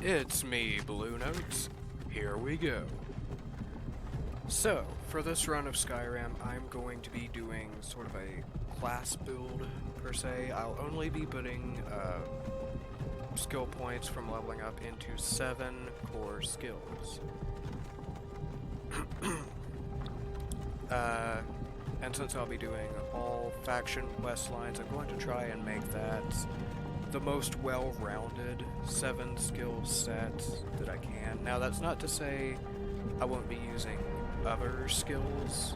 It's me, Bluenote. Here we go. So, for this run of Skyrim, I'm going to be doing sort of a class build, per se. I'll only be putting skill points from leveling up into 7 core skills. And since I'll be doing all faction quest lines, I'm going to try and make that the most well-rounded 7 skill set that I can. Now, that's not to say I won't be using other skills,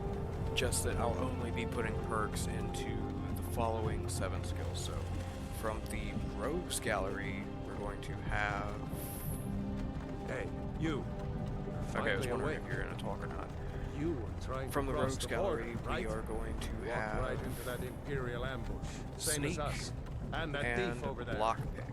just that I'll only be putting perks into the following 7 skills. So, from the Rogues Gallery, we're going to have... Hey, you! Okay, I was wondering if you're going to talk or not. You were trying From to the cross Rogues the border, Gallery, right? we are going to Walk have right into that Imperial ambush. Same Sneak as us. And that and thief over there. Lockpick.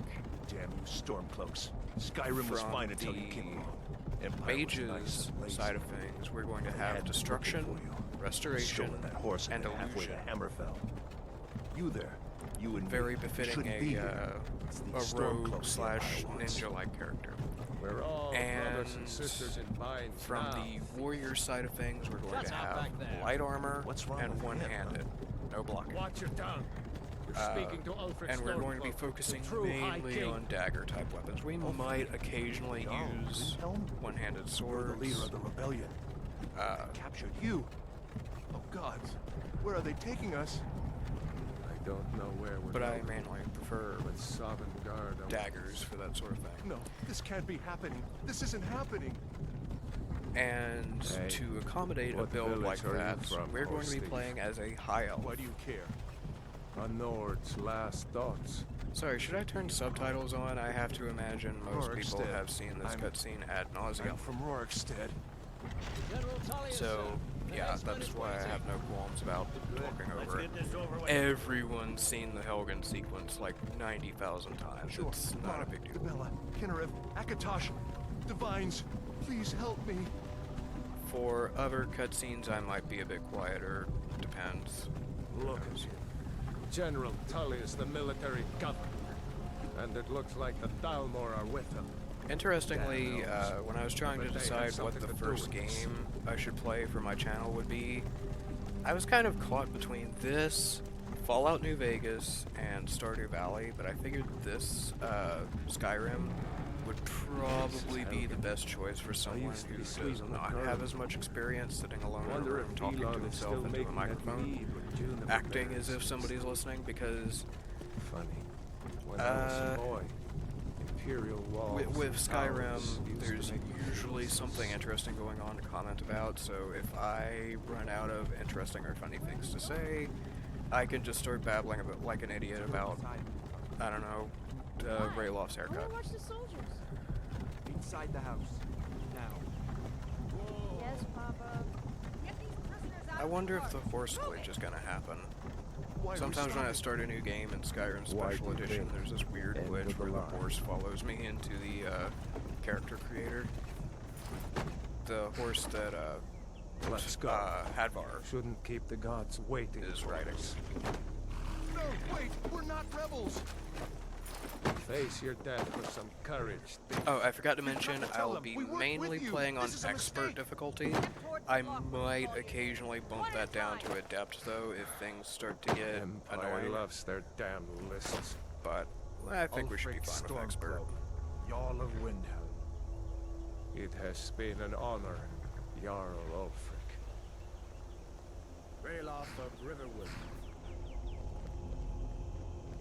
Damn you Stormcloaks. Skyrim was From fine until you came along. Empire was nice Mages and lazy. side of things, we're going to They have had Destruction, looking for you. Restoration, Stolen that horse and halfway to Illusion. Hammerfell. You there, you and Very me, befitting shouldn't be a here. It's these rogue Stormcloaks the slash Empire wants. ninja-like character. We're all brothers and And sisters in binds from now. the warrior side of things, we're going Shut to up have back there. light armor What's wrong and with him, one-handed. No blocking. Watch your tongue. You're speaking to Ulfric And we're going to be Stormcloak, focusing the true High mainly King. on dagger-type weapons. We might occasionally Jarl, use Wilhelm? one-handed You're swords. the leader of the rebellion. Captured you. Oh gods, where are they taking us? I don't know where we're But I going, mainly prefer but Sovngarde awaits. daggers for that sort of thing. No, this can't be happening. This isn't happening. And Hey, to accommodate a what build like village are you that, from, we're going to be Steve? playing as a high elf. Why do you care? A Nord's last thoughts. Sorry, should I turn subtitles on? I have to imagine most people Rorikstead. have seen this I'm- cutscene ad nauseum. I'm from Rorikstead. General Tullius, So, the yeah, next that's one is why I waiting. have no qualms about talking Let's over it. get this over with. Everyone's seen the Helgen sequence like 90,000 times. Sure. It's not a big deal. Dabella, Kinnarev, Akatosh, Divines, please help me. For other cutscenes, I might be a bit quieter. Depends. Look at you. General Tullius, the military governor. And it looks like the Thalmor are with him. Interestingly, when I was trying to But they have decide what something the to do first with this. game I should play for my channel would be, I was kind of caught between this, Fallout New Vegas, and Stardew Valley, but I figured this, Skyrim, would probably be the best choice for someone used to who be sweet does on the not curve. have as much experience sitting alone in a Wonder room if talking to Elon is himself still into a making that microphone, lead with June of acting the as if Bears. somebody's listening, because Funny. When I was a boy, Imperial walls with and Skyrim, towers used to there's make usually faces. something interesting going on to comment about, so if I run out of interesting or funny things to say, I can just start babbling about like an idiot about, I don't know, Rayloff's haircut. Watch the soldiers. Inside the house. Now. Yes, Papa. I wonder if the horse glitch is gonna happen. Why are we Sometimes when I stopping? start a new game in Skyrim Why Special do you Edition, think? there's this weird End glitch of the where the line. horse follows me into the character creator. The horse that Let's go. Hadvar Shouldn't keep the gods waiting. is for riding. us. No, wait, we're not rebels. Face your death with some courage. Oh, I forgot to mention, to tell I'll them, be we worked mainly with you. playing on This is a expert mistake. difficulty. I might occasionally bump that down to adept, though, if things start to get Empire annoying. loves their damn lists. But I think we should be Ulfric fine with expert. Stormcloak, Jarl of Windhelm. It has been an honor, Jarl Ulfric. Rayloff of Riverwood.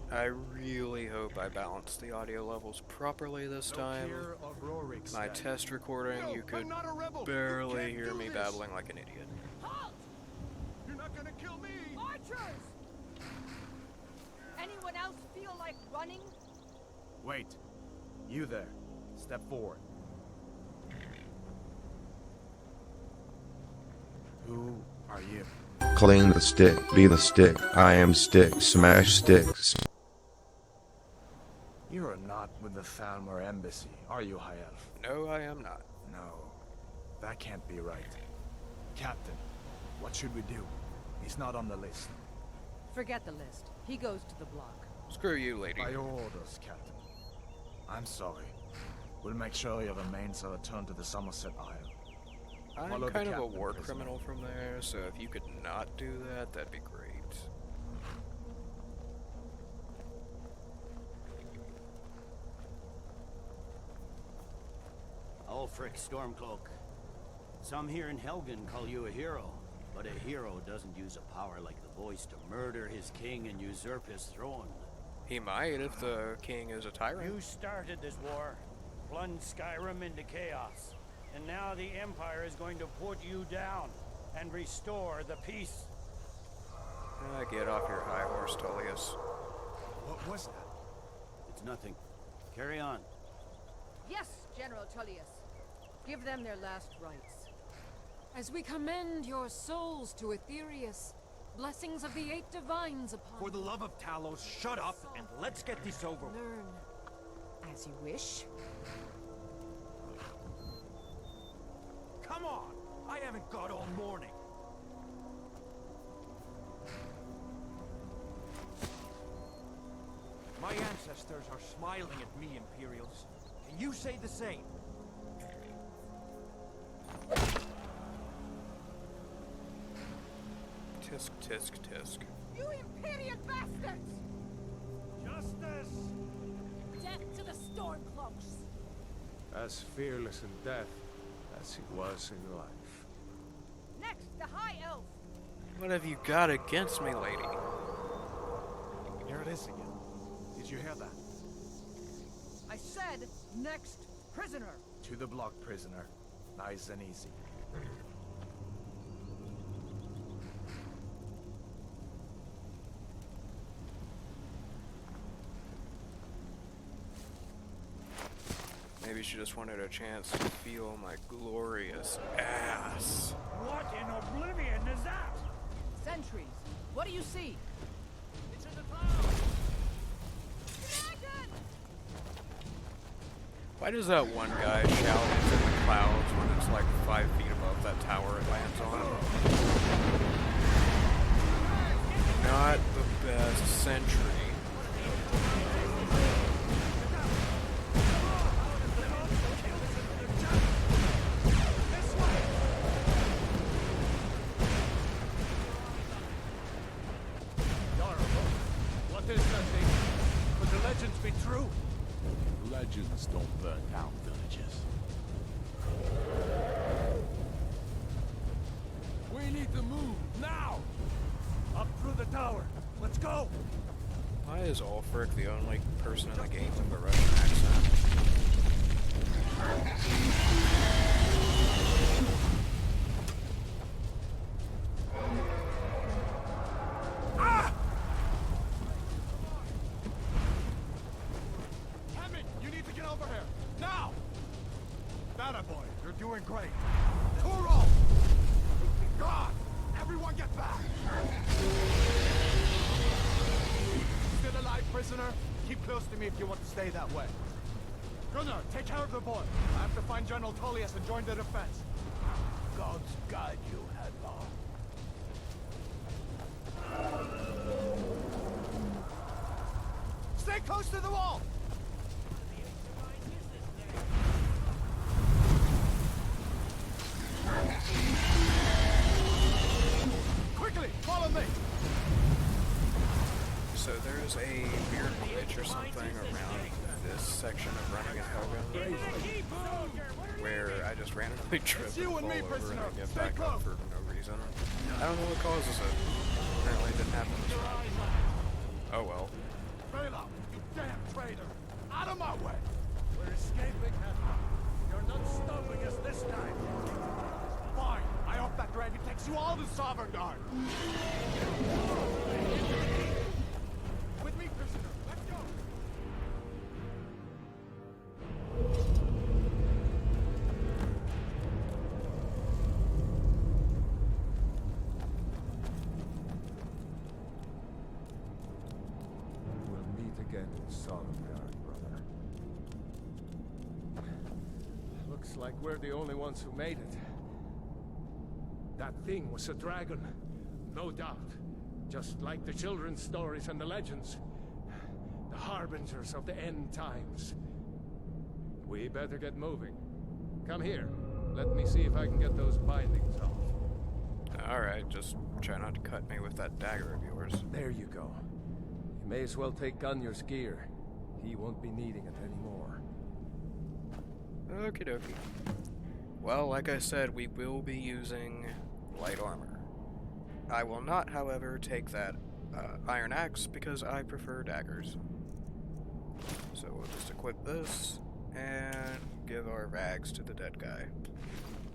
I really hope I balanced the audio levels properly this time. Lokir of Rorikstead. My test recording, No, you could I'm not a rebel. You barely can't hear do me this. babbling like an idiot. Halt! You're not gonna kill me. Archers! Anyone else feel like running? Wait. You there. Step forward. Who are you? Cling the stick, be the stick, I am stick, smash sticks. You are not with the Thalmor embassy, are you, High Elf? No, I am not. No. That can't be right. Captain, what should we do? He's not on the list. Forget the list. He goes to the block. Screw you, lady. By your orders, Captain. I'm sorry. We'll make sure you have a means to return to the Somerset Isle. I'm Follow the kind of a captain, war prisoner. criminal from there, so if you could not do that, that'd be great. Ulfric Stormcloak. Some here in Helgen call you a hero, but a hero doesn't use a power like the voice to murder his king and usurp his throne. He might if the king is a tyrant. You started this war, plunged Skyrim into chaos, and now the Empire is going to put you down and restore the peace. Get off your high horse, Tullius. What was that? It's nothing. Carry on. Yes, General Tullius. Give them their last rites. As we commend your souls to Aetherius, blessings of the 8 divines upon For the love of Talos, shut up and let's get this over with. Learn as you wish. Come on! I haven't got all morning. My ancestors are smiling at me, Imperials. Can you say the same? Tisk, tisk, tisk. You Imperial bastards! Justice! Death to the Stormcloaks! As fearless in death as he was in life. Next, the High Elf! What have you got against me, lady? Here it is again. Did you hear that? I said, next prisoner. To the block, prisoner. Nice and easy. Maybe she just wanted a chance to feel my glorious ass. What in oblivion is that? Sentries, what do you see? It's in the clouds! Dragon! Why does that one guy shout into the clouds when it's like 5 feet above that tower it lands on? Not the best sentry. What is that thing? Could the legends be true? Legends don't burn down villages. We need to move, now! Up through the tower. Let's go! Why is Ulfric the only person in the game with a Russian accent? Hemming, you need to get over here. Now! That boy, you're doing great. Toro! God! Everyone get back! Still alive, prisoner? Keep close to me if you want to stay that way. Gunnar, take care of the boy. I have to find General Tullius and join the defense. God's guide you, Hadvar. Stay close to the wall! Quickly, follow me! So there's a weird glitch or something around this section of running in Helgen where I just randomly trip and you fall and me, over and prisoner. I get Stay back up close. for no reason. I don't know what causes it. Apparently it didn't happen this run. Oh well. Bela, you damn traitor! Out of my way! We're escaping, Hadvar. You're not stopping us this time. Fine, I hope that dragon takes you all to Sovngarde. With me, prisoner. Let's go. We'll meet again in Sovngarde, brother. Looks like we're the only ones who made it. That thing was a dragon, no doubt. Just like the children's stories and the legends. The harbingers of the end times. We We better get moving. Come here. Let me see if I can get those bindings off. Alright, just try not to cut me with that dagger of yours. There you go. You may as well take Gunjar's gear. He won't be needing it anymore. Okie dokie. Well, like I said, we will be using light armor. I will not, however, take that iron axe because I prefer daggers. So we'll just equip this and give our rags to the dead guy.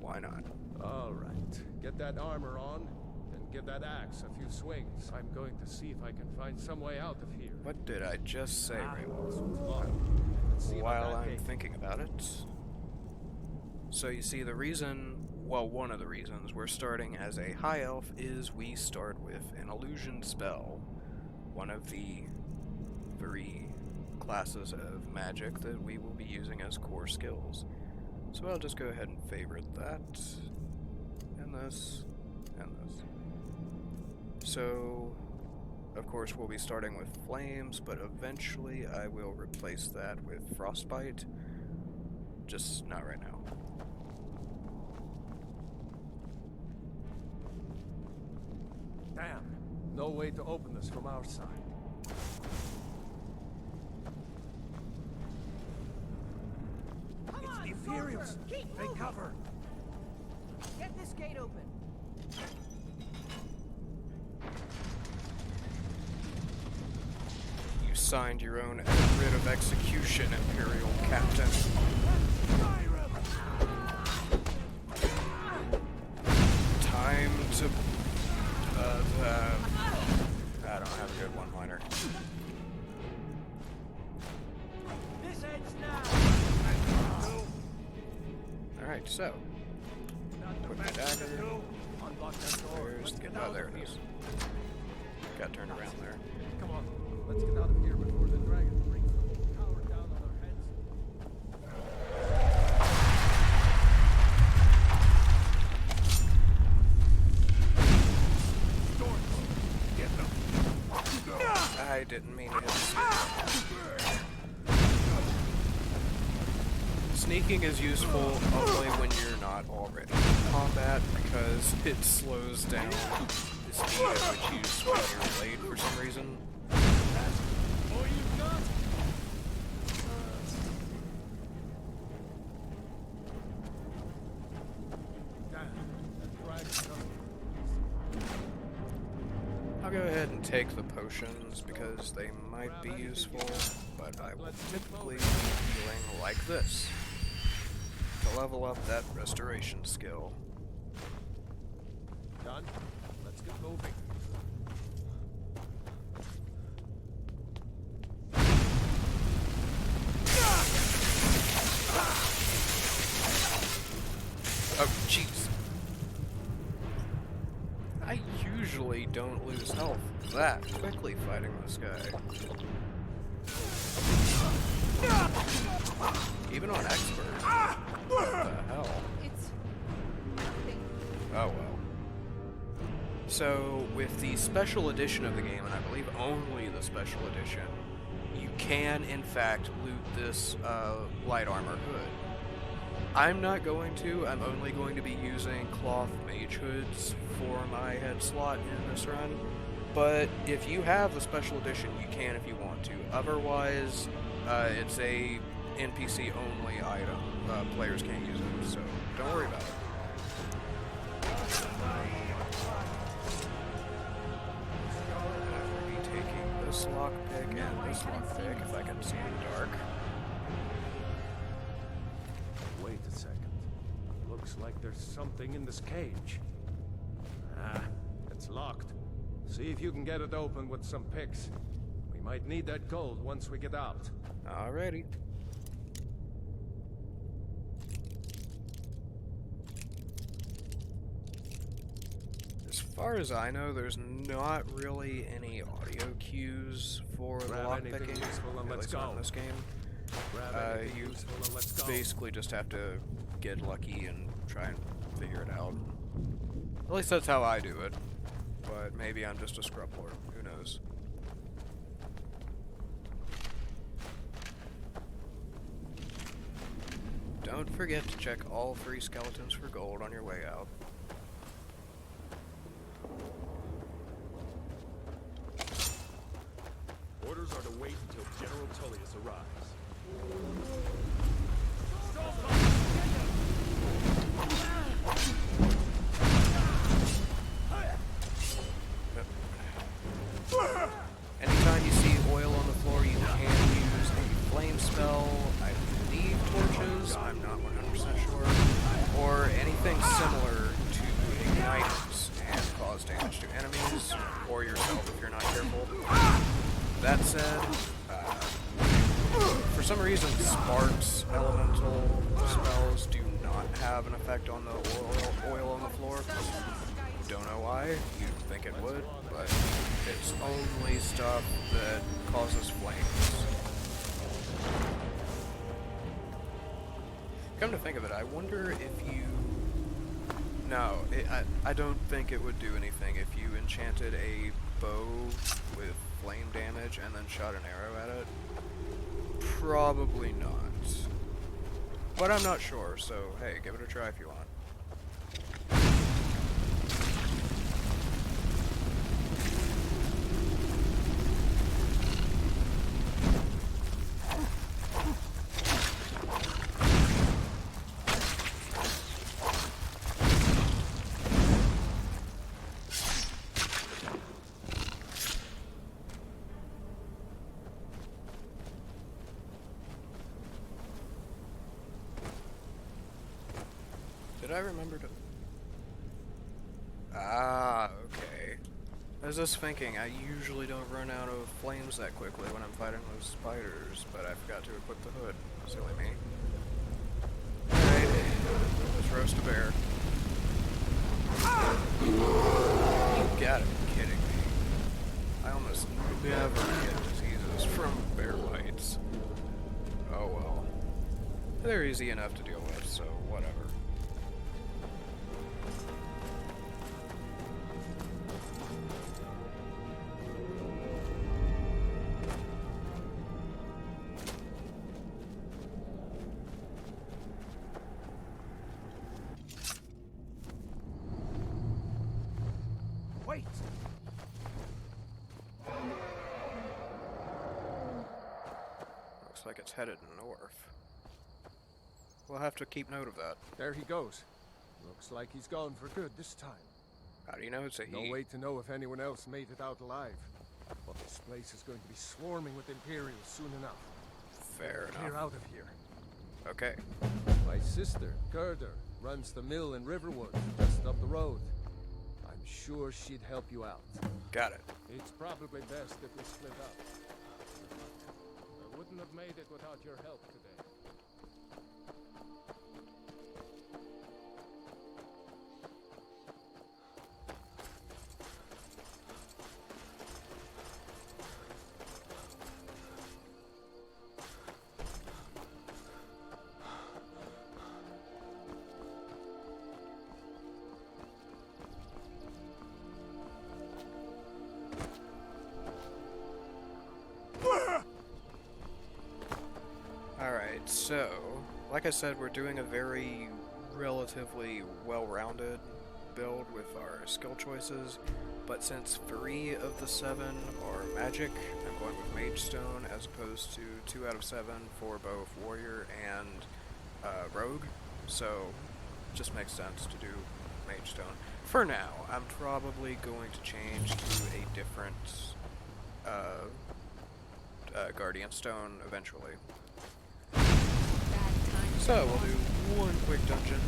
Why not? Alright. Get that armor on and give that axe a few swings. I'm going to see if I can find some way out of here. What did I just say, Raymond? This one's locked. Let's see about While that I'm gate. thinking about it. So you see, the reason, well, one of the reasons we're starting as a high elf is we start with an illusion spell, one of the 3 classes of magic that we will be using as core skills. So I'll just go ahead and favorite that, and this, and this. So, of course, we'll be starting with flames, but eventually I will replace that with frostbite, just not right now. Damn. No way to open this from our side. Come on, Imperials! soldier! Keep Take moving! cover! Get this gate open. You signed your own writ of execution, Imperial Captain. Time to... I don't have a good one-liner. This ends now. Alright, so... Put my dagger... Where's the... Oh, there it is. Got turned around there. Come on. Let's get out of here before the dragon brings the tower down on our heads. I didn't mean to hit the Sneaking is useful only when you're not already in combat because it slows down the speed at which you swing your blade for some reason. Oh, you got? Damn, that dragon's coming. I'll go ahead and take the potions because they might be useful, but I will typically be healing like this to level up that restoration skill. Done. Let's get moving. Oh, jeez. I usually don't lose health that quickly fighting this guy. Even on expert. What the hell? It's nothing. Oh well. So, with the special edition of the game, and I believe only the special edition, you can, in fact, loot this light armor hood. I'm not going to. I'm only going to be using cloth mage hoods for my head slot in this run. But if you have the special edition, you can if you want to. Otherwise, it's a NPC only item. Players can't use it, so don't worry about it. I'm going to be taking this lockpick and this lockpick if I can see in the dark. Wait a second. Looks like there's something in this cage. Ah, it's locked. See if you can get it open with some picks. We might need that gold once we get out. Alrighty. As far as I know, there's not really any audio cues for the Grab anything lockpicking, useful and at let's least not go. in this game. Grab anything You useful and let's go. basically just have to get lucky and try and figure it out. At least that's how I do it. But maybe I'm just a scrub lord. Who knows? don't forget to check all 3 skeletons for gold on your way out. Orders are to wait until General Tullius arrives. Anytime you see oil on the floor, you can use a flame spell. I believe torches, I'm not 100% sure. Or anything similar to ignite and cause damage to enemies, or yourself if you're not careful. That said, for some reason Spark's elemental spells do not have an effect on the oil on the floor. Don't know why, you'd think it would, but it's only stuff that causes flames. Come to think of it, I wonder if you... No, I don't think it would do anything if you enchanted a bow with flame damage and then shot an arrow at it. Probably not. But I'm not sure, so hey, give it a try if you want. Did I remember to... Ah, okay. I was just thinking, I usually don't run out of flames that quickly when I'm fighting those spiders, but I forgot to equip the hood. Silly me. Alright, let's roast a bear. You gotta be kidding me. I almost never get diseases from bear bites. Oh well. They're easy enough to deal with, so whatever. Wait! Looks like it's headed north. We'll have to keep note of that. There he goes. Looks like he's gone for good this time. How do you know it's a he? No way to know if anyone else made it out alive. But this place is going to be swarming with Imperials soon enough. Fair Clear enough. out of here. Okay. My sister, Gerda, runs the mill in Riverwood, just up the road. I'm sure she'd help you out. Got it. It's probably best if we split up. I wouldn't have made it without your help today. Alright, so, like I said, we're doing a very relatively well-rounded build with our skill choices, but since 3 of the 7 are magic, I'm going with Mage Stone as opposed to 2 out of 7 for both Warrior and Rogue, so just makes sense to do Mage Stone. For now, I'm probably going to change to a different Guardian Stone eventually. So, we'll do one quick dungeon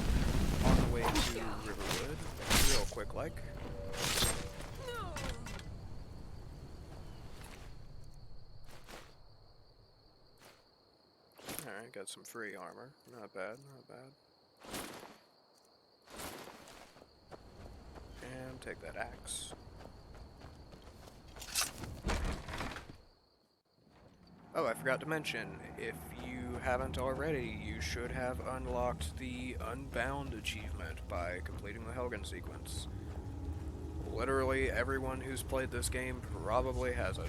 on the way to Riverwood, real quick like. Alright, got some free armor. Not bad, not bad. And take that axe. Oh, I forgot to mention, if you haven't already, you should have unlocked the Unbound achievement by completing the Helgen sequence. Literally everyone who's played this game probably has it.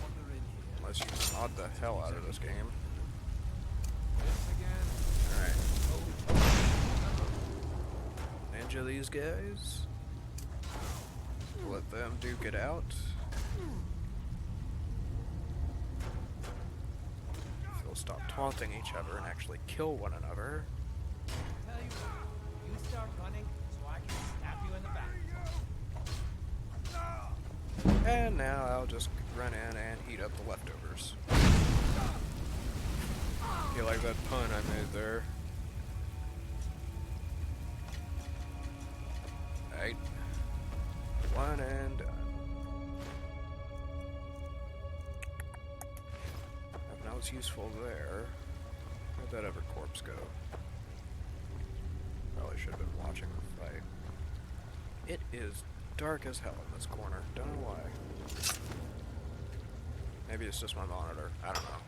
Unless you mod the hell out of this game. Alright. advantage of these guys. Let them duke it out. They'll stop taunting each other and actually kill one another. Tell you what, you start running so I can stab you in the back. And now I'll just run in and eat up the leftovers. You like that pun I made there? Right. One and done. Now it's useful there. Where'd that other corpse go? Probably should have been watching the fight. It is dark as hell in this corner. Don't know why. Maybe it's just my monitor. I don't know.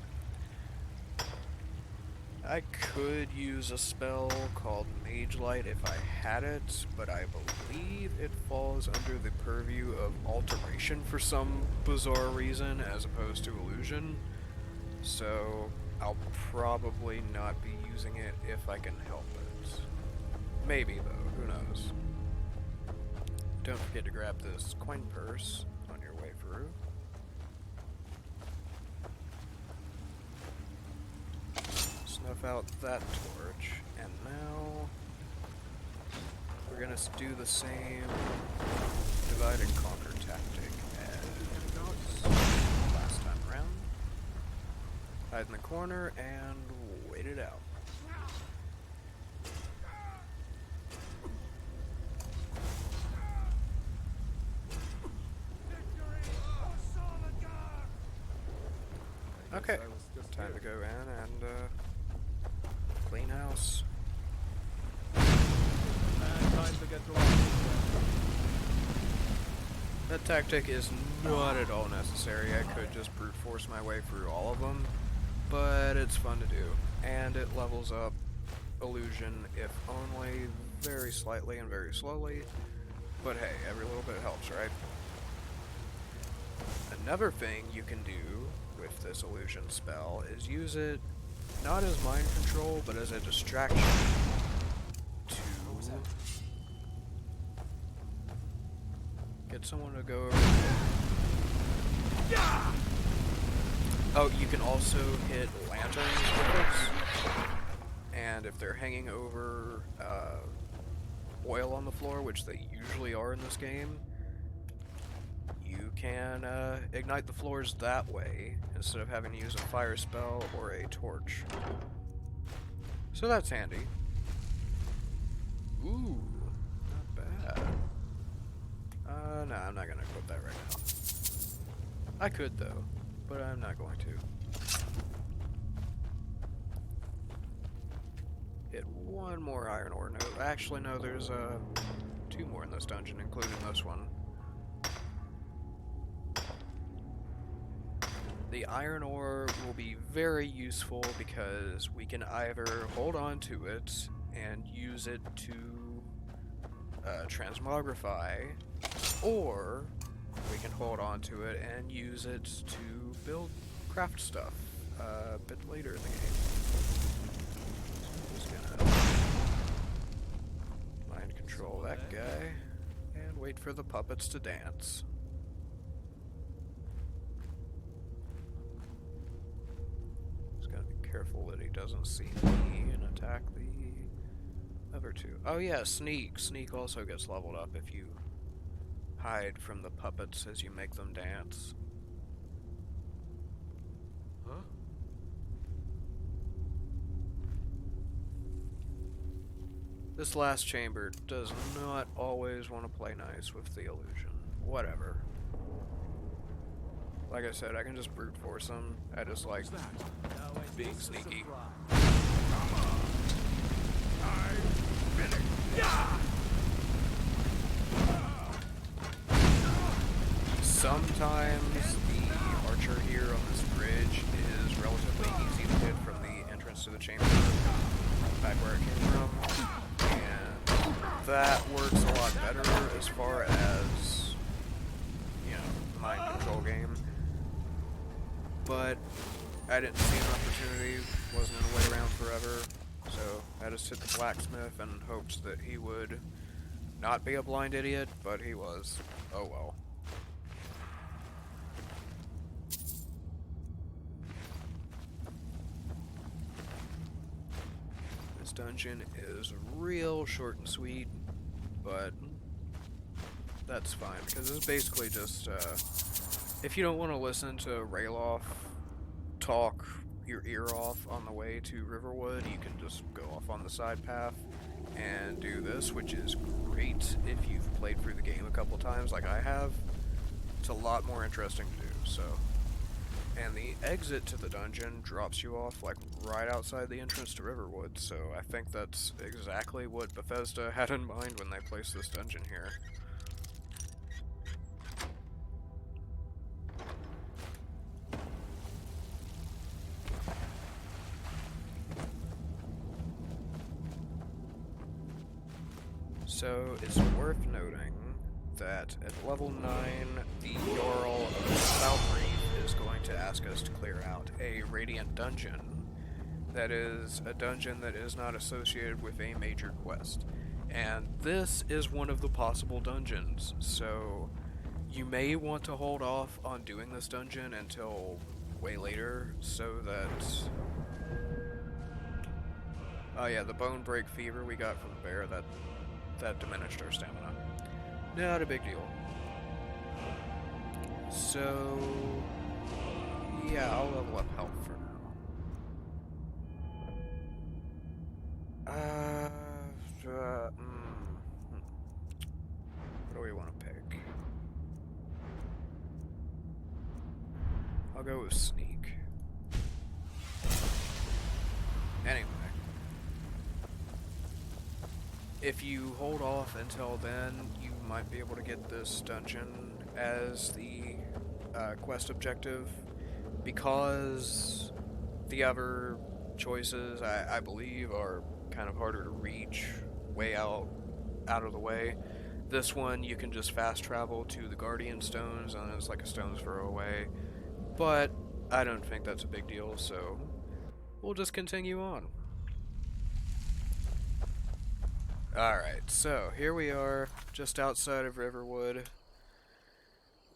I could use a spell called Mage Light if I had it, but I believe it falls under the purview of alteration for some bizarre reason as opposed to illusion. So I'll probably not be using it if I can help it. Maybe though, who knows. Don't forget to grab this coin purse on your way through. Snuff out that torch, and now we're gonna do the same divide and conquer tactic as last time around. Hide in the corner and wait it out. Okay, time to go in and clean house. And time to get lost. That tactic is not at all necessary. I could just brute force my way through all of them, but it's fun to do. And it levels up illusion, if only very slightly and very slowly. But hey, every little bit helps, right? Another thing you can do with this illusion spell is use it not as mind control, but as a distraction to get someone to go over there. Oh, you can also hit lanterns with it, and if they're hanging over oil on the floor, which they usually are in this game, you can ignite the floors that way instead of having to use a fire spell or a torch. So that's handy. Ooh, not bad. No, I'm not gonna equip that right now. I could though, but I'm not going to. Hit one more iron ore node. Actually, no, there's two more in this dungeon, including this one. The iron ore will be very useful because we can either hold on to it and use it to transmogrify, or we can hold on to it and use it to build craft stuff a bit later in the game. So I'm just gonna mind control that guy and wait for the puppets to dance. Careful that he doesn't see me and attack the other two. Oh yeah, sneak. Sneak also gets leveled up if you hide from the puppets as you make them dance. Huh? This last chamber does not always want to play nice with the illusion. Whatever. Like I said, I can just brute force them. I just like being sneaky. Sometimes the archer here on this bridge is relatively easy to hit from the entrance to the chamber, back where it came from, and that works a lot better as far as, you know, mind control game. But I didn't see an opportunity, wasn't in a way around forever, so I just hit the blacksmith and hoped that he would not be a blind idiot, but he was. Oh well. This dungeon is real short and sweet, but that's fine, because it's basically just, if you don't want to listen to Rayloff talk your ear off on the way to Riverwood, you can just go off on the side path and do this, which is great if you've played through the game a couple times like I have. It's a lot more interesting to do, so. And the exit to the dungeon drops you off like right outside the entrance to Riverwood, so I think that's exactly what Bethesda had in mind when they placed this dungeon here. So it's worth noting that at level 9, the Jarl of Southreef is going to ask us to clear out a Radiant dungeon. That is a dungeon that is not associated with a major quest. And this is one of the possible dungeons, so you may want to hold off on doing this dungeon until way later, so that... Oh yeah, the Bone Break Fever we got from the bear, that diminished our stamina. Not a big deal. So, yeah, I'll level up health for now. What do we want to pick? I'll go with Sneak. Anyway. If you hold off until then, you might be able to get this dungeon as the quest objective, because the other choices, I believe, are kind of harder to reach, way out of the way. This one, you can just fast travel to the Guardian Stones, and it's like a stone's throw away, but I don't think that's a big deal, so we'll just continue on. Alright, so here we are, just outside of Riverwood.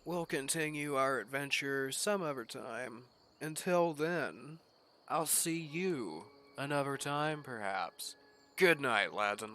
We'll continue our adventure some other time. Until then, I'll see you another time, perhaps. Good night, lads and